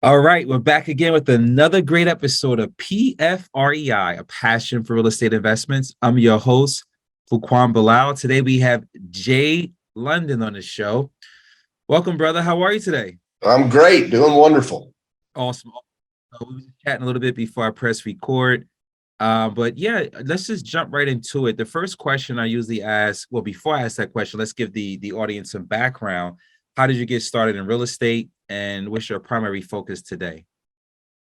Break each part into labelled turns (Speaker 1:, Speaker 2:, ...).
Speaker 1: All right, we're back again with another great episode of PFREI, a passion for real estate investments. I'm your host, Fuquan Bilal. Today we have Jay London on the show. Welcome, brother. How are you today?
Speaker 2: I'm great, doing wonderful.
Speaker 1: Awesome. We were chatting a little bit before I press record. But yeah, let's just jump right into it. The first question I usually ask, well, before I ask that question, let's give the audience some background. How did you get started in real estate, and what's your primary focus today?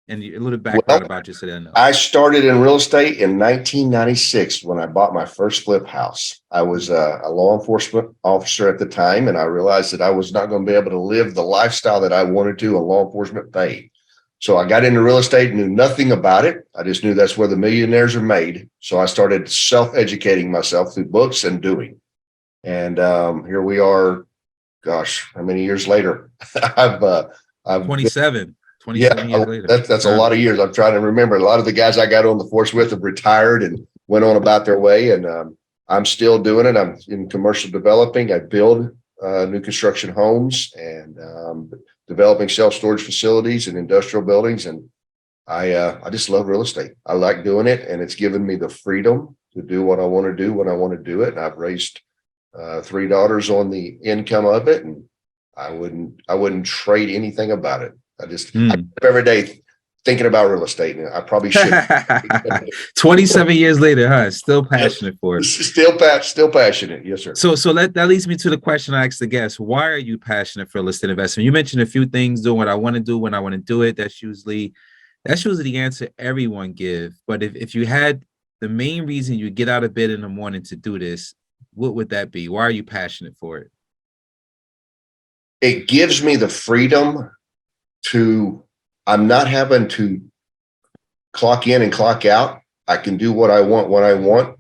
Speaker 1: And a little
Speaker 2: Well,
Speaker 1: background about you so they know.
Speaker 2: I started in real estate in 1996 when I bought my first flip house. I was a law enforcement officer at the time, and I realized that I was not going to be able to live the lifestyle that I wanted to on law enforcement pay. So I got into real estate, knew nothing about it. I just knew that's where the millionaires are made. So I started self-educating myself through books and doing. And here we are. Gosh, how many years later? I've
Speaker 1: 27,
Speaker 2: Yeah,
Speaker 1: 27 years later.
Speaker 2: that's a lot of years. I'm trying to remember. A lot of the guys I got on the force with have retired and went on about their way, and I'm still doing it. I'm in commercial developing. I build new construction homes and developing self-storage facilities and industrial buildings. And I just love real estate. I like doing it, and it's given me the freedom to do what I want to do when I want to do it. And I've raised three daughters on the income of it, and I wouldn't trade anything about it. I get up every day thinking about real estate, and I probably should.
Speaker 1: 27 years later, huh? Still passionate for it.
Speaker 2: Still passionate. Yes, sir.
Speaker 1: So that leads me to the question I asked the guest. Why are you passionate for real estate investment? You mentioned a few things, doing what I want to do when I want to do it. That's usually the answer everyone give. But if you had the main reason you get out of bed in the morning to do this, what would that be? Why are you passionate for it?
Speaker 2: It gives me the freedom to, I'm not having to clock in and clock out. I can do what I want when I want.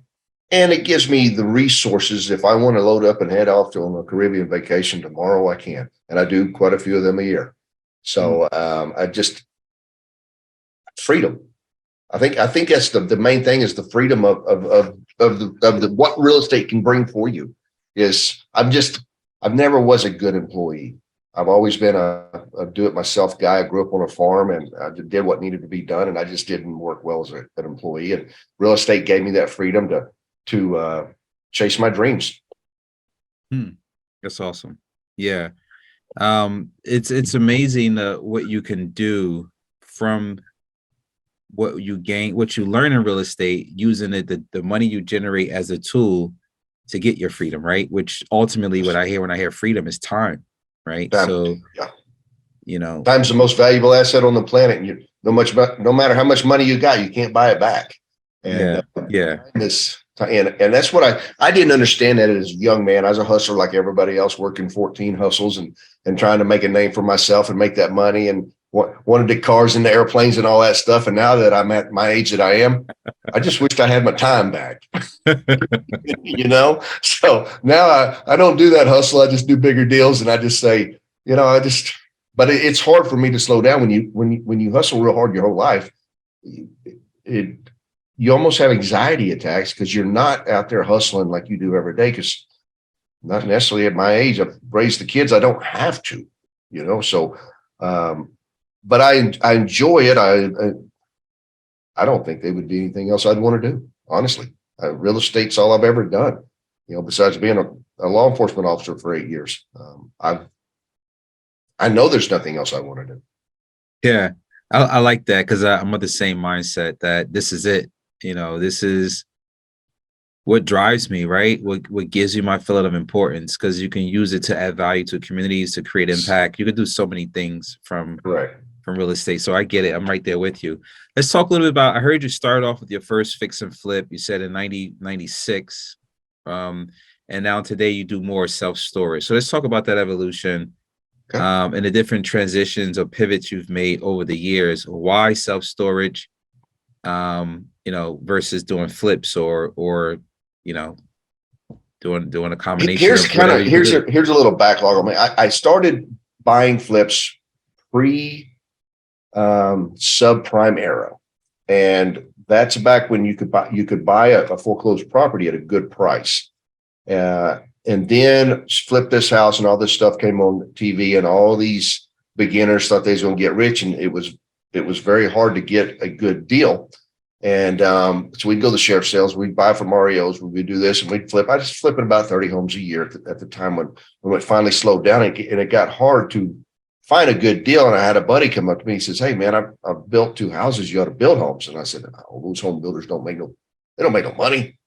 Speaker 2: And it gives me the resources. If I want to load up and head off on a Caribbean vacation tomorrow, I can. And I do quite a few of them a year. So I just, freedom. I think that's the main thing, is the freedom of the what real estate can bring for you. Is I've never was a good employee. I've always been a do-it-myself guy. I grew up on a farm, and I did what needed to be done, and I just didn't work well as an employee. And real estate gave me that freedom to chase my dreams.
Speaker 1: That's awesome. Yeah. It's amazing what you can do from what you gain, what you learn in real estate, using it, the money you generate as a tool to get your freedom, right? Which ultimately what I hear when I hear freedom is time, right?
Speaker 2: Time,
Speaker 1: So,
Speaker 2: yeah. Time's the most valuable asset on the planet. And no matter how much money you got, you can't buy it back. And
Speaker 1: yeah.
Speaker 2: And that's what I didn't understand that as a young man. I was a hustler like everybody else, working 14 hustles and trying to make a name for myself and make that money, and wanted the cars and the airplanes and all that stuff. And now that I'm at my age that I am, I just wished I had my time back. So now I don't do that hustle. I just do bigger deals, and I just say, but it's hard for me to slow down when you hustle real hard your whole life. You almost have anxiety attacks because you're not out there hustling like you do every day. Because not necessarily at my age, I've raised the kids. I don't have to, So, but I enjoy it. I don't think they would be anything else I'd want to do. Honestly, real estate's all I've ever done. Besides being a law enforcement officer for 8 years, I know there's nothing else I want to do.
Speaker 1: Yeah, I like that, because I'm of the same mindset that this is it. This is what drives me, right? What gives you my feeling of importance, because you can use it to add value to communities, to create impact. You can do so many things from real estate. So I get it. I'm right there with you. Let's talk a little bit about, I heard you start off with your first fix and flip. You said in 1996. And now today you do more self-storage. So let's talk about that evolution.
Speaker 2: Okay.
Speaker 1: And the different transitions or pivots you've made over the years. Why self-storage, versus doing flips or doing a combination.
Speaker 2: Here's a little backlog on me. I started buying flips pre subprime era, and that's back when you could buy a foreclosed property at a good price. And then Flip This House and all this stuff came on TV, and all these beginners thought they was going to get rich, and it was very hard to get a good deal. And so we'd go to the sheriff sales, we'd buy from REOs, we'd do this, and we'd flip. I was flipping about 30 homes a year at the time when it finally slowed down, and it got hard to find a good deal. And I had a buddy come up to me. He says, "Hey man, I've built 2 houses. You ought to build homes." And I said, "Oh, those home builders don't make no money."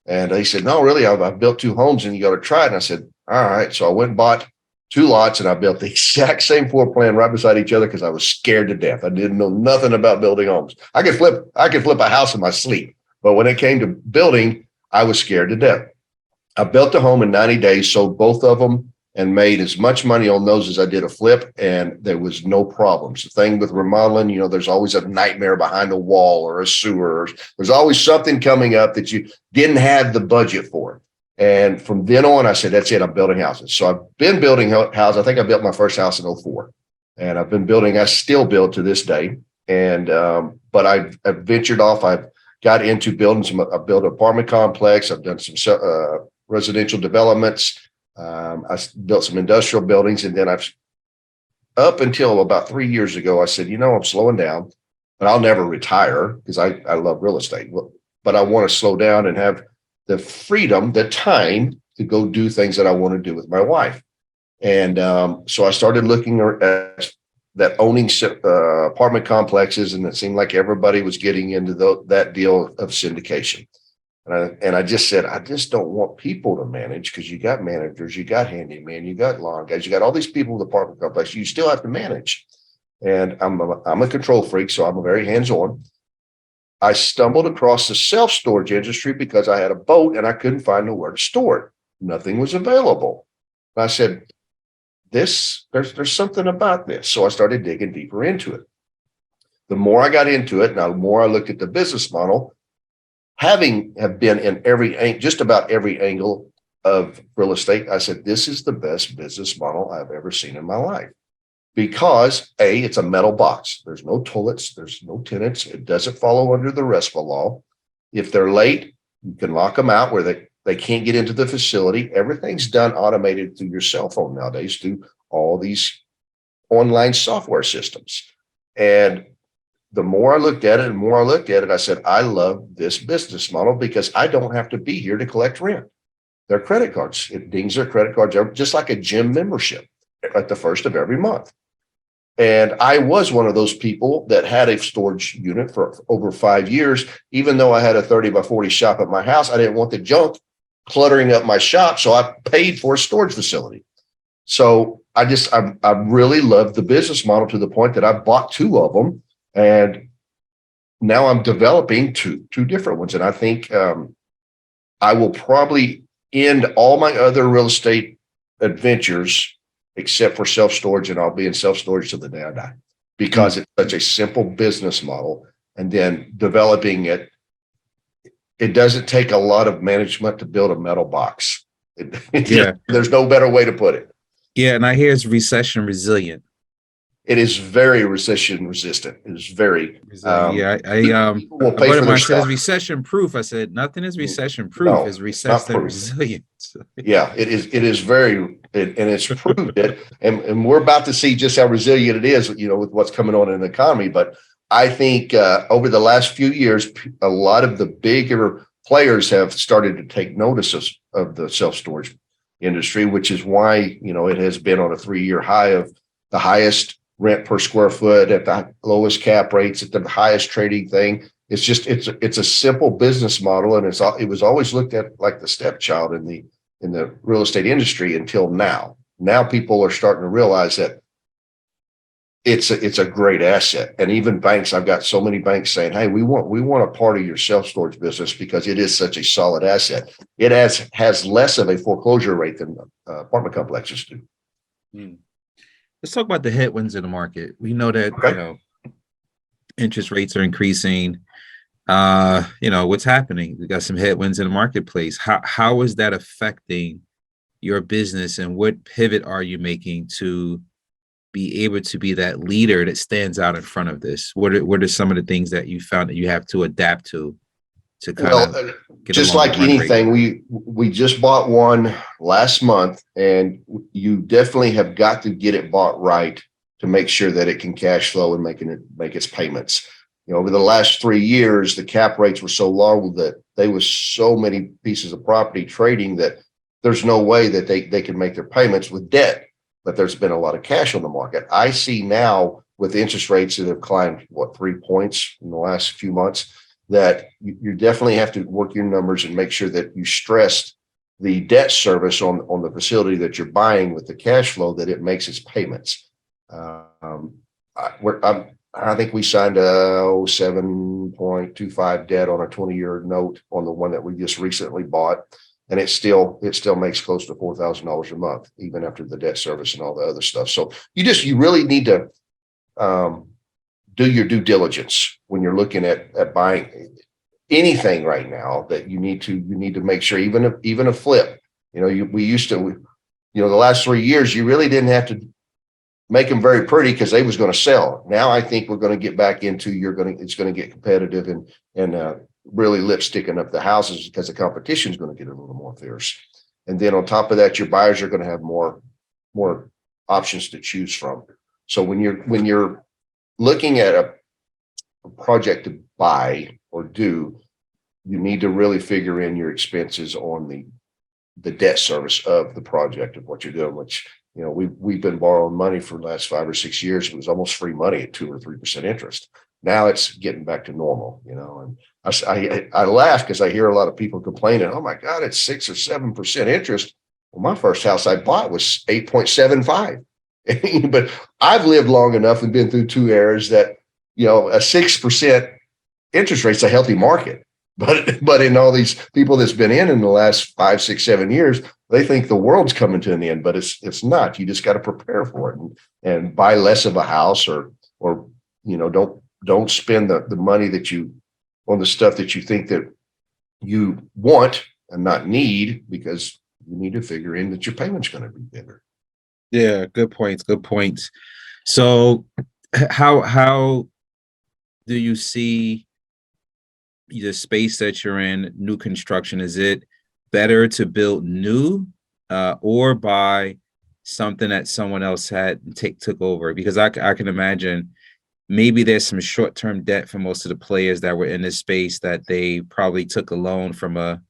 Speaker 2: And he said, "No, really, I've built 2 homes, and you got to try it." And I said, "All right." So I went and bought 2 lots, and I built the exact same floor plan right beside each other because I was scared to death. I didn't know nothing about building homes. I could flip a house in my sleep, but when it came to building, I was scared to death. I built a home in 90 days, sold both of them, and made as much money on those as I did a flip, and there was no problems. The thing with remodeling, there's always a nightmare behind a wall or a sewer. There's always something coming up that you didn't have the budget for. And from then on, I said, that's it. I'm building houses. So I've been building houses. I think I built my first house in 04. And I still build to this day. And, but I've ventured off. I've got into building I've built an apartment complex. I've done some residential developments. I built some industrial buildings. And then up until about 3 years ago, I said, I'm slowing down, but I'll never retire because I love real estate. But I want to slow down and have the freedom, the time to go do things that I want to do with my wife. And so I started looking at that, owning apartment complexes, and it seemed like everybody was getting into that deal of syndication. And I just said, I just don't want people to manage, because you got managers, you got handyman, you got lawn guys, you got all these people in the apartment complex you still have to manage. And I'm a control freak, so I'm very hands-on. I stumbled across the self-storage industry because I had a boat and I couldn't find nowhere to store it. Nothing was available. And I said, there's something about this. So I started digging deeper into it. The more I got into it, now the more I looked at the business model, have been in just about every angle of real estate, I said, this is the best business model I've ever seen in my life. Because it's a metal box. There's no toilets. There's no tenants. It doesn't follow under the RESPA law. If they're late, you can lock them out where they can't get into the facility. Everything's done automated through your cell phone nowadays, through all these online software systems. And the more I looked at it, I said, I love this business model because I don't have to be here to collect rent. Their credit cards, it dings their credit cards, just like a gym membership at the first of every month. And I was one of those people that had a storage unit for over 5 years. Even though I had a 30 by 40 shop at my house, I didn't want the junk cluttering up my shop. So I paid for a storage facility. So I really loved the business model to the point that I bought 2 of them. And now I'm developing two different ones. And I think I will probably end all my other real estate adventures except for self-storage, and I'll be in self-storage till the day I die, because it's such a simple business model. And then developing it doesn't take a lot of management to build a metal box. There's no better way to put it.
Speaker 1: Yeah, and I hear it's recession resilient.
Speaker 2: It is very recession resistant. It is very
Speaker 1: people will pay for their stuff. It's recession proof. I said nothing is recession proof. No, it's recession resilient.
Speaker 2: Yeah, it is. It is very, and it's proved it. And we're about to see just how resilient it is, with what's coming on in the economy. But I think over the last few years, a lot of the bigger players have started to take notice of the self-storage industry, which is why it has been on a 3-year high of the highest rent per square foot, at the lowest cap rates, at the highest trading thing. It's just it's a simple business model, and it was always looked at like the stepchild in the real estate industry until now. Now people are starting to realize that it's a great asset. And even banks, I've got so many banks saying, hey, we want a part of your self-storage business because it is such a solid asset. It has less of a foreclosure rate than apartment complexes do.
Speaker 1: Let's talk about the headwinds in the market. We know that interest rates are increasing. What's happening? We got some headwinds in the marketplace. How is that affecting your business, and what pivot are you making to be able to be that leader that stands out in front of this? What are some of the things that you found that you have to adapt to kind of get
Speaker 2: just like anything, we just bought one last month, and you definitely have got to get it bought right to make sure that it can cash flow and make its payments. Over the last 3 years, the cap rates were so low that they was so many pieces of property trading that there's no way that they can make their payments with debt. But there's been a lot of cash on the market. I see now with interest rates that have climbed 3 points in the last few months, that you definitely have to work your numbers and make sure that you stress the debt service on the facility that you're buying with the cash flow, that it makes its payments. I think we signed a 7.25 debt on a 20-year note on the one that we just recently bought. And it still makes close to $4,000 a month, even after the debt service and all the other stuff. So you really need to do your due diligence when you're looking at buying anything right now. That you need to make sure, even a flip. We used to, the last 3 years, you really didn't have to make them very pretty because they was going to sell. Now I think we're going to get back into it's going to get competitive and really lip sticking up the houses, because the competition is going to get a little more fierce. And then on top of that, your buyers are going to have more options to choose from. So when you're looking at a project to buy or do, you need to really figure in your expenses on the debt service of the project of what you're doing, which, we've been borrowing money for the last 5 or 6 years. It was almost free money at 2 or 3% interest. Now it's getting back to normal, and I laugh because I hear a lot of people complaining, oh my God, it's 6 or 7% interest. Well, my first house I bought was 8.75. But I've lived long enough and been through 2 eras that, a 6% interest rate's a healthy market. But in all these people that's been in the last 5, 6, 7 years, they think the world's coming to an end, but it's not. You just got to prepare for it and buy less of a house, or don't spend the money on the stuff that you think that you want and not need, because you need to figure in that your payment's going to be bigger.
Speaker 1: Yeah, good points. Good points. So how do you see the space that you're in, new construction? Is it better to build new or buy something that someone else had took over? Because I can imagine maybe there's some short-term debt for most of the players that were in this space, that they probably took a loan from a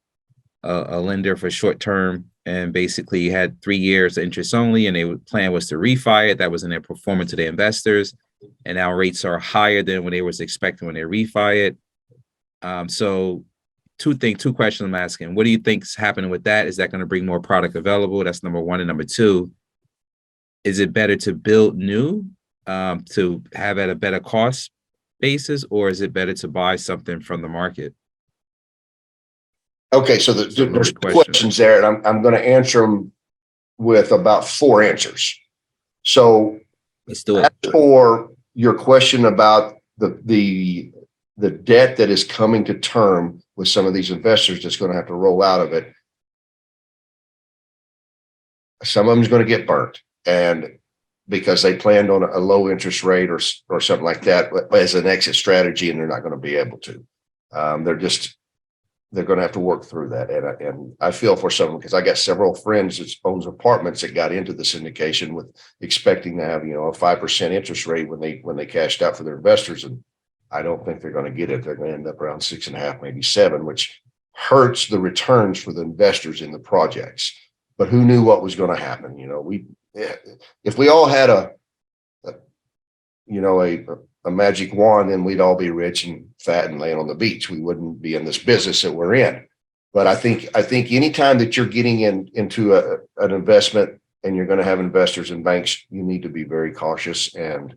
Speaker 1: lender for short-term, and basically had 3 years interest only, and their plan was to refi it. That was in their performance to the investors, and now rates are higher than what they was expecting when they refi it. So two questions I'm asking. What do you think's happening with that? Is that going to bring more product available? That's number one. And number two, is it better to build new to have at a better cost basis, or is it better to buy something from the market?
Speaker 2: Okay, so there's questions there, and I'm going to answer them with about 4 answers. So
Speaker 1: let's do it.
Speaker 2: For your question about the debt that is coming to term with some of these investors that's going to have to roll out of it, some of them is going to get burnt, and because they planned on a low interest rate or something like that as an exit strategy, and they're not going to be able to. They're going to have to work through that. And I feel for some, because I got several friends that owns apartments that got into the syndication with expecting to have, a 5% interest rate when they cashed out for their investors. And I don't think they're going to get it. They're going to end up around 6.5, maybe 7, which hurts the returns for the investors in the projects. But who knew what was going to happen? If we all had a magic wand, then we'd all be rich and fat and laying on the beach. We wouldn't be in this business that we're in. But I think anytime that you're getting into an investment and you're going to have investors and banks, you need to be very cautious and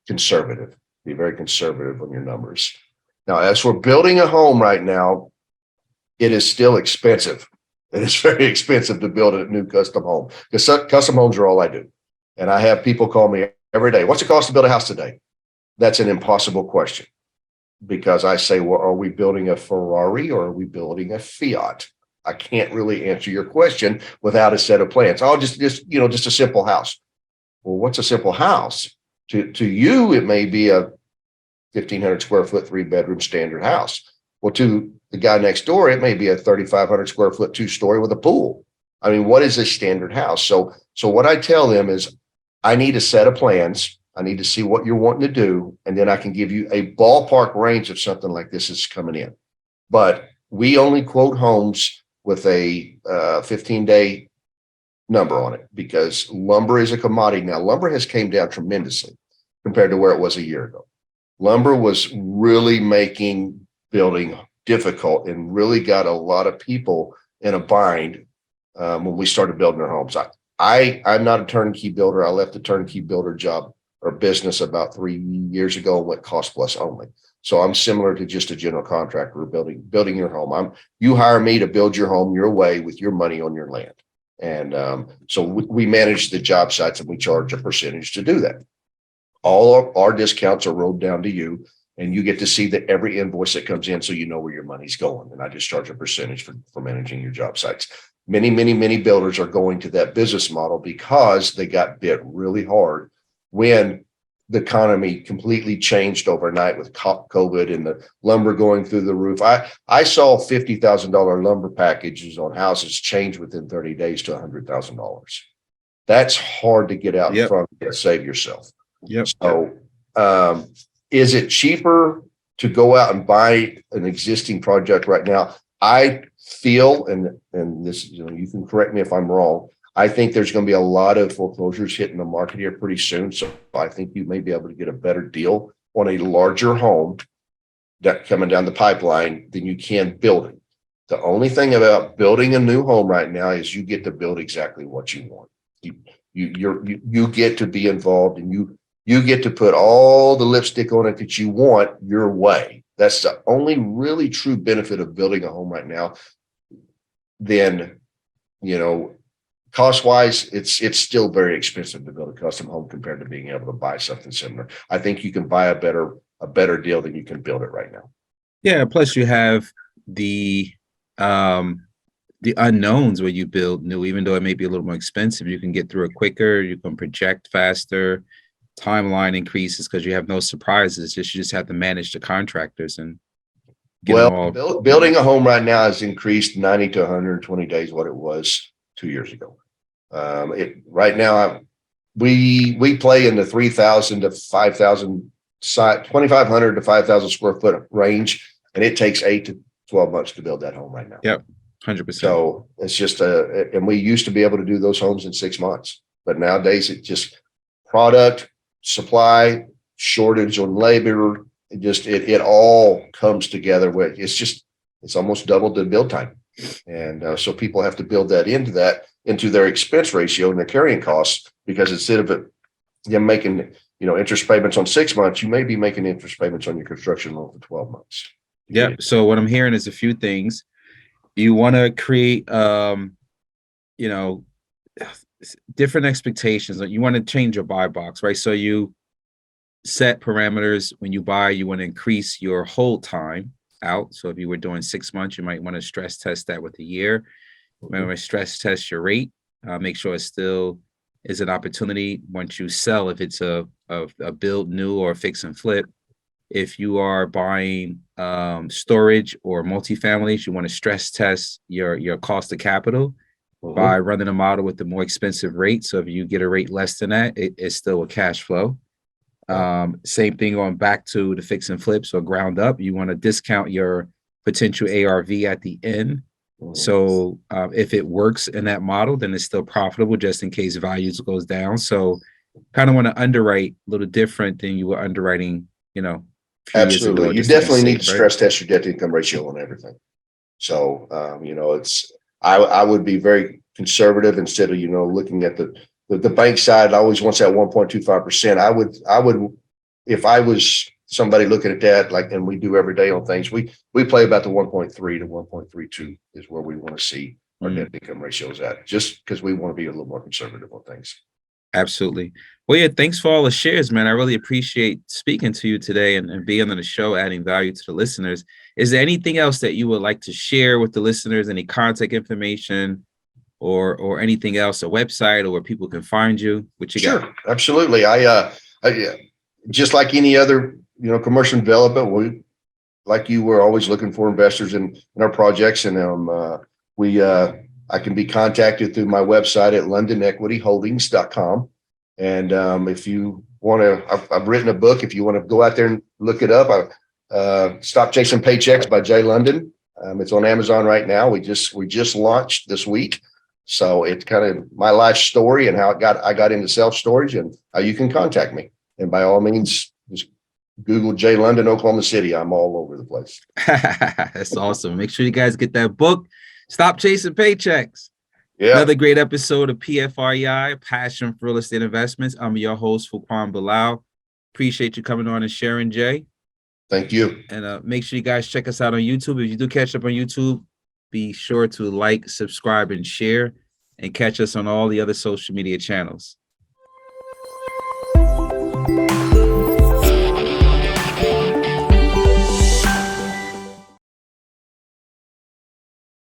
Speaker 2: conservative. Be very conservative on your numbers. Now, as we're building a home right now, it is still expensive. It is very expensive to build a new custom home, because custom homes are all I do. And I have people call me every day, what's it cost to build a house today? That's an impossible question, because I say, well, are we building a Ferrari or are we building a Fiat? I can't really answer your question without a set of plans. Oh, just a simple house. Well, what's a simple house? To you, it may be a 1,500 square foot, 3-bedroom standard house. Well, to the guy next door, it may be a 3,500 square foot, 2-story with a pool. I mean, what is a standard house? So what I tell them is, I need a set of plans. I need to see what you're wanting to do. And then I can give you a ballpark range of something like this is coming in. But we only quote homes with a 15-day number on it because lumber is a commodity. Now, lumber has came down tremendously compared to where it was a year ago. Lumber was really making building difficult and really got a lot of people in a bind when we started building our homes. I'm not a turnkey builder. I left the turnkey builder job or business about 3 years ago and went cost plus only. So I'm similar to just a general contractor building your home. You hire me to build your home your way with your money on your land. And so we manage the job sites and we charge a percentage to do that. All of our discounts are rolled down to you and you get to see that every invoice that comes in so you know where your money's going. And I just charge a percentage for managing your job sites. Many builders are going to that business model because they got bit really hard when the economy completely changed overnight with COVID and the lumber going through the roof. I saw $50,000 lumber packages on houses change within 30 days to $100,000. That's hard to get out in front and save yourself.
Speaker 1: Yep.
Speaker 2: So is it cheaper to go out and buy an existing project right now? I feel, and this, you can correct me if I'm wrong, I think there's going to be a lot of foreclosures hitting the market here pretty soon. So I think you may be able to get a better deal on a larger home that coming down the pipeline than you can building. The only thing about building a new home right now is you get to build exactly what you want. You get to be involved and you get to put all the lipstick on it that you want your way. That's the only really true benefit of building a home right now. Then, cost wise, it's still very expensive to build a custom home compared to being able to buy something similar. I think you can buy a better deal than you can build it right now.
Speaker 1: Yeah. Plus you have the unknowns when you build new, even though it may be a little more expensive, you can get through it quicker. You can project faster. Timeline increases because you have no surprises. You just have to manage the contractors and get them all.
Speaker 2: Building a home right now has increased 90 to 120 days what it was 2 years ago. Right now we play in the 3,000 to 5,000 site, 2,500 to 5,000 square foot range, and it takes 8 to 12 months to build that home right now.
Speaker 1: Yep, 100%.
Speaker 2: So it's just and we used to be able to do those homes in 6 months, but nowadays it just product, supply, shortage on labor, it all comes together where it's almost doubled the build time. And so people have to build that into their expense ratio and their carrying costs, because instead of them making, interest payments on 6 months, you may be making interest payments on your construction loan for 12 months.
Speaker 1: Yeah. So what I'm hearing is a few things. You want to create, different expectations. You want to change your buy box, right? So you set parameters when you buy. You want to increase your hold time out. So if you were doing 6 months, you might want to stress test that with a year. You might want to stress test your rate. Make sure it still is an opportunity once you sell, if it's a build new or fix and flip. If you are buying storage or multifamilies, you want to stress test your cost of capital by running a model with the more expensive rate. So if you get a rate less than that, it's still a cash flow. Same thing going back to the fix and flips or ground up. You want to discount your potential ARV at the end. So if it works in that model, then it's still profitable just in case values goes down. So kind of want to underwrite a little different than you were underwriting,
Speaker 2: Absolutely. You definitely need to stress test your debt to income ratio on everything. So, I would be very conservative instead of, looking at the bank side. I always wants that 1.25%. I would, if I was somebody looking at that, and we do every day on things, we play about the 1.3 to 1.32 is where we want to see our debt to income ratios at, just because we want to be a little more conservative on things.
Speaker 1: Absolutely. Well, yeah, thanks for all the shares, man. I really appreciate speaking to you today and being on the show, adding value to the listeners. Is there anything else that you would like to share with the listeners? Any contact information or anything else, a website or where people can find you? What you got?
Speaker 2: Sure, absolutely. I just like any other, commercial development, we're always looking for investors in our projects, and I can be contacted through my website at londonequityholdings.com. And if you want to, I've written a book. If you want to go out there and look it up, Stop Chasing Paychecks by Jay London. It's on Amazon right now. We just launched this week. So it's kind of my life story and how I got into self-storage and how you can contact me. And by all means, just Google Jay London, Oklahoma City. I'm all over the place.
Speaker 1: That's awesome. Make sure you guys get that book. Stop Chasing Paychecks.
Speaker 2: Yeah.
Speaker 1: Another great episode of PFREI, Passion for Real Estate Investments. I'm your host, Fuquan Bilal. Appreciate you coming on and sharing, Jay.
Speaker 2: Thank you.
Speaker 1: And make sure you guys check us out on YouTube. If you do catch up on YouTube, be sure to like, subscribe, and share, and catch us on all the other social media channels.